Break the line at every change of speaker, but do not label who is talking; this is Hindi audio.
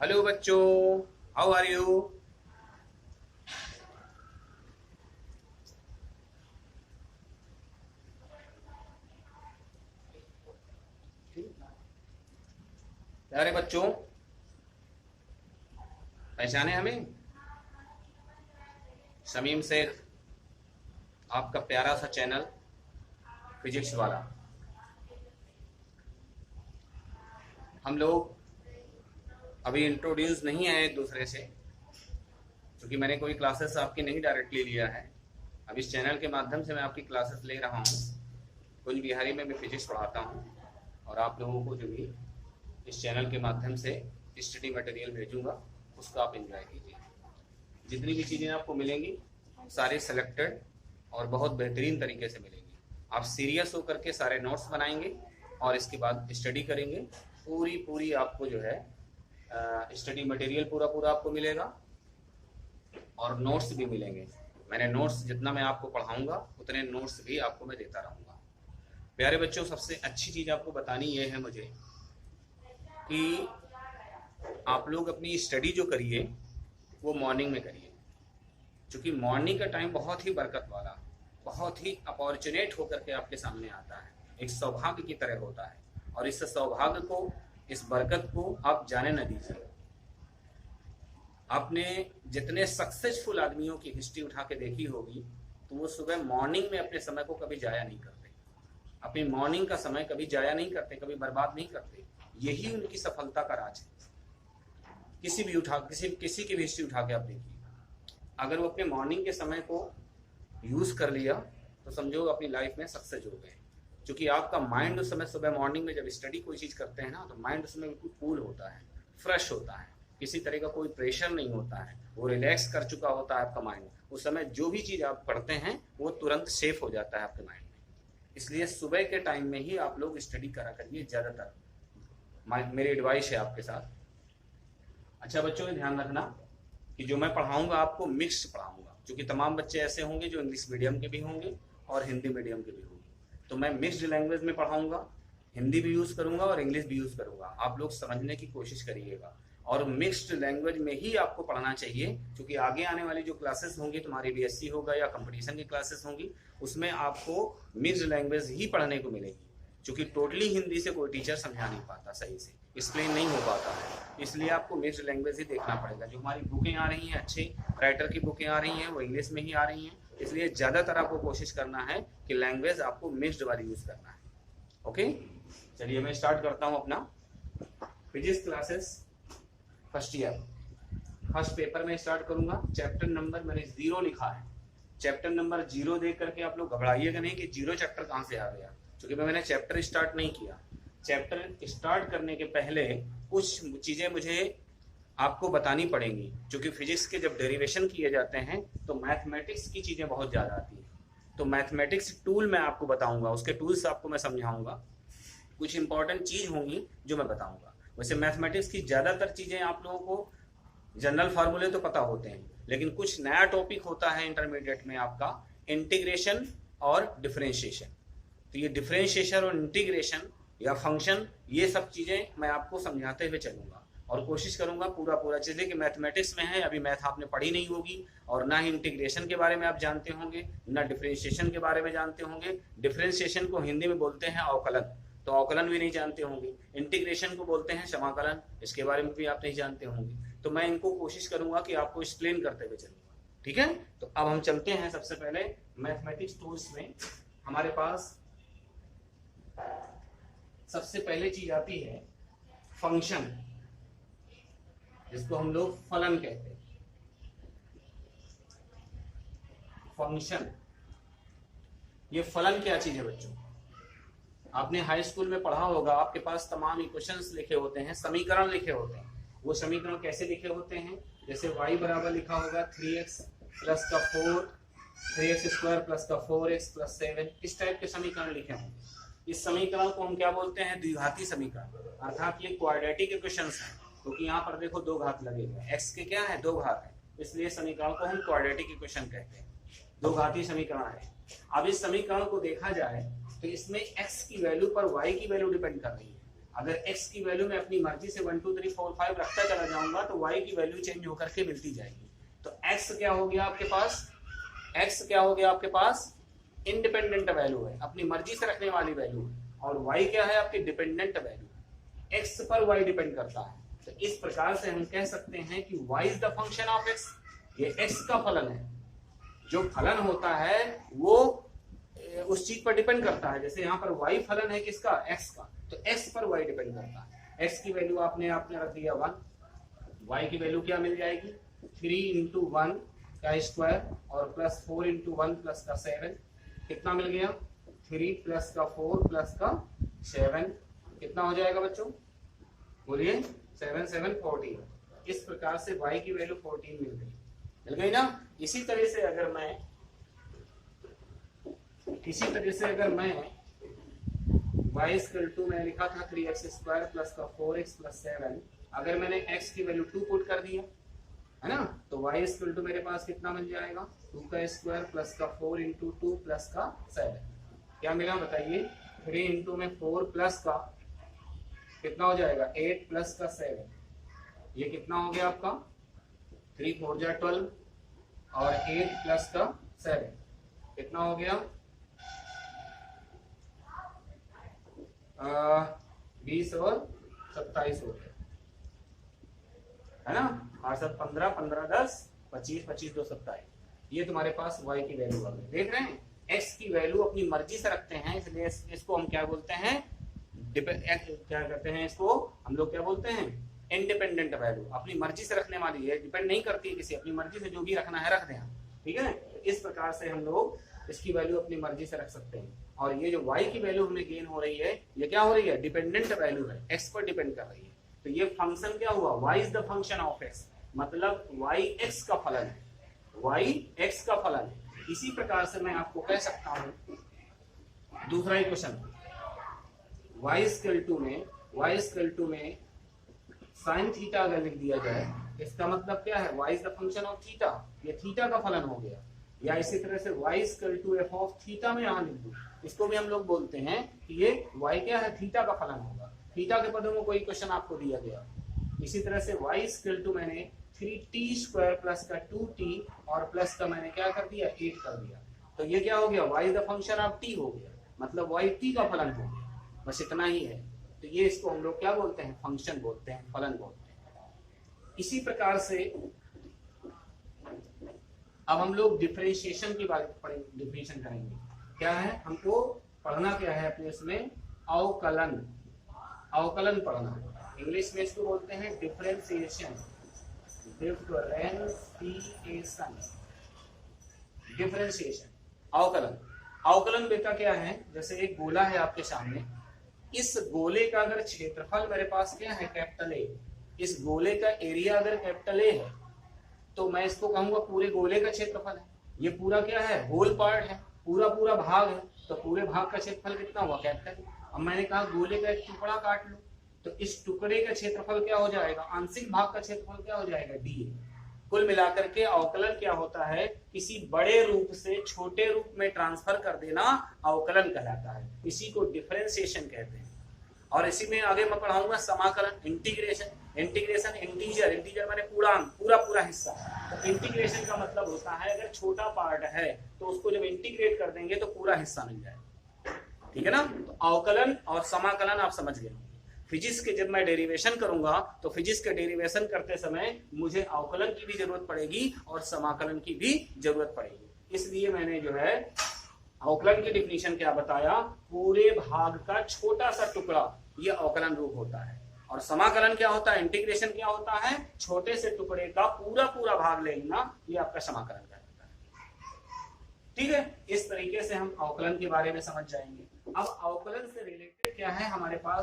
हेलो बच्चों, हाउ आर यू। प्यारे बच्चों, पहचाने हमें? शमीम शेख, आपका प्यारा सा चैनल फिजिक्स वाला। हम लोग अभी इंट्रोड्यूस नहीं आए एक दूसरे से, क्योंकि मैंने कोई क्लासेस आपकी नहीं डायरेक्टली लिया है। अब इस चैनल के माध्यम से मैं आपकी क्लासेस ले रहा हूँ। कुंज बिहारी में मैं फिजिक्स पढ़ाता हूँ और आप लोगों को जो भी इस चैनल के माध्यम से स्टडी मटेरियल भेजूंगा उसका आप एंजॉय कीजिए। जितनी भी चीज़ें आपको मिलेंगी सारे सेलेक्टेड और बहुत बेहतरीन तरीके से मिलेंगी। आप सीरियस होकर के सारे नोट्स बनाएंगे और इसके बाद स्टडी करेंगे। पूरी आपको जो है स्टडी मटेरियल पूरा आपको मिलेगा और नोट्स भी मिलेंगे। मैंने नोट्स जितना मैं आपको पढ़ाऊंगा उतने नोट्स भी आपको मैं देता रहूँगा। प्यारे बच्चों, सबसे अच्छी चीज़ आपको बतानी ये है मुझे कि आप लोग अपनी स्टडी जो करिए वो मॉर्निंग में करिए, क्योंकि मॉर्निंग का टाइम बहुत ही बरकत वाला, बहुत ही अपॉर्चुनेट होकर के आपके सामने आता है, एक सौभाग्य की तरह होता है। और इस सौभाग्य को, इस बरकत को आप जाने न दीजिए। आपने जितने सक्सेसफुल आदमियों की हिस्ट्री उठा के देखी होगी तो वो सुबह मॉर्निंग में अपने समय को कभी जाया नहीं करते, अपनी मॉर्निंग का समय कभी जाया नहीं करते, कभी बर्बाद नहीं करते। यही उनकी सफलता का राज है। किसी की भी हिस्ट्री उठा के आप देखिए, अगर वो अपने मॉर्निंग के समय को यूज कर लिया तो समझो अपनी लाइफ में सक्सेस हो गए। क्योंकि आपका माइंड उस समय, सुबह मॉर्निंग में जब स्टडी कोई चीज करते हैं ना, तो माइंड उस समय बिल्कुल कूल होता है, फ्रेश होता है, किसी तरह का कोई प्रेशर नहीं होता है, वो रिलैक्स कर चुका होता है आपका माइंड। उस समय जो भी चीज आप पढ़ते हैं वो तुरंत सेफ हो जाता है आपके माइंड में। इसलिए सुबह के टाइम में ही आप लोग स्टडी करा करिए ज्यादातर, मेरी एडवाइस है आपके साथ। अच्छा बच्चों, ध्यान रखना कि जो मैं पढ़ाऊंगा आपको मिक्स पढ़ाऊंगा, क्योंकि तमाम बच्चे ऐसे होंगे जो इंग्लिश मीडियम के भी होंगे और हिंदी मीडियम के भी होंगे। तो मैं मिक्स्ड लैंग्वेज में पढ़ाऊंगा, हिंदी भी यूज करूंगा और इंग्लिश भी यूज करूंगा। आप लोग समझने की कोशिश करिएगा और मिक्स्ड लैंग्वेज में ही आपको पढ़ना चाहिए, क्योंकि आगे आने वाली जो क्लासेस होंगी, तुम्हारी बीएससी होगा या कंपटीशन की क्लासेस होंगी, उसमें आपको मिक्स्ड लैंग्वेज ही पढ़ने को मिलेगी। क्योंकि टोटली हिंदी से कोई टीचर समझा नहीं पाता, सही से एक्सप्लेन नहीं हो पाता है। इसलिए आपको मिक्स्ड लैंग्वेज ही देखना पड़ेगा। जो हमारी बुकें आ रही हैं, अच्छे राइटर की बुकें आ रही हैं, वो इंग्लिश में ही आ रही हैं। इसलिए ज़्यादातर आपको कोशिश करना है कि लैंग्वेज आपको मिक्स्ड वाली यूज़ करना है। ओके, चलिए मैं स्टार्ट करता हूँ अपना physics classes first year. First paper में स्टार्ट करूंगा। चैप्टर नंबर मैंने 0 लिखा है। चैप्टर नंबर 0 देख करके आप लोग घबराइएगा नहीं कि 0 चैप्टर कहाँ से आ गया, क्योंकि मैंने चैप्टर स्टार्ट नहीं किया। चैप्टर स्टार्ट करने के पहले कुछ चीज़ें मुझे आपको बतानी पड़ेंगी, क्योंकि फिजिक्स के जब डेरिवेशन किए जाते हैं तो मैथमेटिक्स की चीज़ें बहुत ज़्यादा आती हैं। तो मैथमेटिक्स टूल मैं आपको बताऊंगा, उसके टूल्स आपको मैं समझाऊंगा। कुछ इंपॉर्टेंट चीज़ होंगी जो मैं बताऊंगा। वैसे मैथमेटिक्स की ज़्यादातर चीज़ें आप लोगों को जनरल फार्मूले तो पता होते हैं, लेकिन कुछ नया टॉपिक होता है इंटरमीडिएट में आपका, इंटीग्रेशन और डिफरेंशिएशन। तो ये डिफरेंशिएशन और इंटीग्रेशन या फंक्शन, ये सब चीज़ें मैं आपको समझाते हुए चलूंगा और कोशिश करूंगा पूरा चीज़ें कि मैथमेटिक्स में है, अभी मैथ आपने पढ़ी नहीं होगी और ना ही इंटीग्रेशन के बारे में आप जानते होंगे, ना डिफरेंशिएशन के बारे में जानते होंगे। डिफरेंशिएशन को हिंदी में बोलते हैं अवकलन, तो अवकलन भी नहीं जानते होंगे। इंटीग्रेशन को बोलते हैं समाकलन, इसके बारे में भी आप नहीं जानते होंगे। तो मैं इनको कोशिश करूंगा कि आपको एक्सप्लेन करते हुए चलूंगा, ठीक है। तो अब हम चलते हैं सबसे पहले मैथमेटिक्स टूल्स में। हमारे पास सबसे पहले चीज आती है फंक्शन, जिसको हम लोग फलन कहते हैं। फंक्शन, ये फलन क्या चीज है बच्चों? आपने हाई स्कूल में पढ़ा होगा, आपके पास तमाम इक्वेशंस लिखे होते हैं, समीकरण लिखे होते हैं। वो समीकरण कैसे लिखे होते हैं? जैसे y बराबर लिखा होगा 3x प्लस का 4, 3x स्क्वायर प्लस का 4x प्लस 7, इस टाइप के समीकरण लिखे होंगे। इस समीकरण को हम क्या बोलते हैं? द्विघाती समीकरण, अर्थात ये क्वाड्रेटिक इक्वेशंस हैं, क्योंकि यहाँ पर देखो 2 घात लगे हुए हैं। x के क्या है? 2 घात है, इसलिए समीकरण को हम क्वाड्रेटिक इक्वेशन कहते हैं, 2 घाती समीकरण है। अब इस समीकरण को देखा जाए तो इसमें x की वैल्यू पर y की वैल्यू डिपेंड कर रही है। अगर x की वैल्यू मैं अपनी मर्जी से 1 2 3 4 5 रखता चला जाऊंगा तो y की वैल्यू चेंज होकर के मिलती जाएगी। तो x क्या हो गया आपके पास, x क्या हो गया आपके पास, इंडिपेंडेंट वैल्यू है, अपनी मर्जी से रखने वाली वैल्यू है, और y क्या है आपकी डिपेंडेंट वैल्यू, x पर y डिपेंड करता है। तो इस प्रकार से हम कह सकते हैं कि y is the function of x, ये x का फलन है। जो फलन होता है वो उस चीज पर डिपेंड करता है, जैसे यहाँ पर y फलन है किसका, x का, तो x पर y डिपेंड करता है। x की वैल्यू आपने रख दिया 1, y की वैल्यू क्या मिल जाएगी 3 इंटू 1 का स्क्वायर और प्लस 4 इंटू 1 प्लस का 7, कितना मिल गया 3 प्लस का 4 प्लस का 7, कितना हो जाएगा बच्चों, बोलिए 7 7 14। इस प्रकार से y की वैल्यू 14 मिल गई ना। इसी तरह से अगर मैं y इक्वल टू मैं लिखा था 3x स्क्वायर प्लस का 4x प्लस 7, अगर मैंने x की वैल्यू 2 पुट कर दिया है ना, तो y इक्वल टू मेरे पास कितना बन जाएगा 2 का स्क्वायर प्लस का 4 इंटू 2 प्लस का 7, क्या मिला बताइए 3 इंटू में 4 प्लस का कितना हो जाएगा 8 प्लस का 7, ये कितना हो गया आपका 3 4 जा 12 और 8 प्लस का 7 कितना हो गया 20 और 27 हो गया, है ना, और सब 15 15 10 25 25 2 27, ये तुम्हारे पास y की वैल्यू आ गई। देख रहे हैं, x की वैल्यू अपनी मर्जी से रखते हैं, इसलिए इसको हम क्या बोलते हैं, क्या कहते हैं इसको हम लोग क्या बोलते हैं, इंडिपेंडेंट वैल्यू, अपनी मर्जी से रखने वाली है, डिपेंड नहीं करती है किसी, अपनी मर्जी से जो भी रखना है रख दें, ठीक है। इस प्रकार से हम लोग इसकी वैल्यू अपनी मर्जी से रख सकते हैं। और ये जो y की वैल्यू हमें गेन हो रही है, ये क्या हो रही है, डिपेंडेंट वैल्यू है, x पर डिपेंड कर रही है। तो ये फंक्शन क्या हुआ, y is the function of x, मतलब y x का फलन है, y x का फलन है। इसी प्रकार से मैं आपको कह सकता हूं दूसरा इक्वेशन, y इक्वल टू में साइन थीटा अगर लिख दिया जाए, इसका मतलब क्या है, y is the function of theta, ये थीटा का फलन हो गया। या इसी तरह से y equal to f of theta में यहाँ लिख दूं, इसको भी हम लोग बोलते हैं कि ये y क्या है, थीटा का फलन होगा। थीटा के पदों में कोई क्वेश्चन आपको दिया गया, इसी तरह से y इक्वल टू मैंने 3t स्क्वायर प्लस का 2t और प्लस का मैंने क्या कर दिया 8 कर दिया, तो ये क्या हो गया, y is the function of t हो गया, मतलब y t का फलन हो गया, बस इतना ही है। तो ये इसको हम लोग क्या बोलते हैं, फंक्शन बोलते हैं, फलन बोलते हैं। इसी प्रकार से अब हम लोग डिफरेंशिएशन की बात डिफरेंशिएशन करेंगे। क्या है हमको पढ़ना, क्या है अपने इसमें अवकलन, अवकलन पढ़ना, इंग्लिश में इसको बोलते हैं डिफरेंशिएशन, डिफरेंशिएशन अवकलन। अवकलन बेटा क्या है, जैसे एक गोला है आपके सामने, इस गोले का अगर क्षेत्रफल मेरे पास क्या है कैपिटल ए, इस गोले का एरिया अगर कैपिटल ए है, तो मैं इसको कहूंगा पूरे गोले का क्षेत्रफल है। ये पूरा क्या है, होल पार्ट है, पूरा पूरा भाग है, तो पूरे भाग का क्षेत्रफल कितना हुआ कैपिटल। अब मैंने कहा गोले का एक टुकड़ा काट लो, तो इस टुकड़े का क्षेत्रफल क्या हो जाएगा, आंशिक भाग का क्षेत्रफल क्या हो जाएगा डी। कुल मिलाकर के अवकलन क्या होता है, किसी बड़े रूप से छोटे रूप में ट्रांसफर कर देना अवकलन कहलाता है, इसी को डिफरेंशिएशन कहते हैं। और इसी में आगे मैं पढ़ाऊंगा समाकलन, इंटीग्रेशन, इंटीग्रेशन इंटीजर, इंटीजर माने पूर्णांक, पूरा पूरा हिस्सा। तो इंटीग्रेशन का मतलब होता है अगर छोटा पार्ट है तो उसको जब इंटीग्रेट कर देंगे तो पूरा हिस्सा मिल जाएगा, ठीक है ना। तो अवकलन और समाकलन आप समझ गए। फिजिक्स के जब मैं डेरिवेशन करूंगा तो फिजिक्स के डेरिवेशन करते समय मुझे अवकलन की भी जरूरत पड़ेगी और समाकलन की भी जरूरत पड़ेगी। इसलिए मैंने जो है अवकलन की डिफिनीशन क्या बताया, पूरे भाग का छोटा सा टुकड़ा, ये अवकलन रूप होता है। और समाकलन क्या होता है, इंटीग्रेशन क्या होता है, छोटे से टुकड़े का पूरा पूरा भाग ले लेना, ये आपका समाकलन कहलाता है। ठीक है, इस तरीके से हम अवकलन के बारे में समझ जाएंगे। अब अवकलन से रिलेटेड क्या है हमारे पास,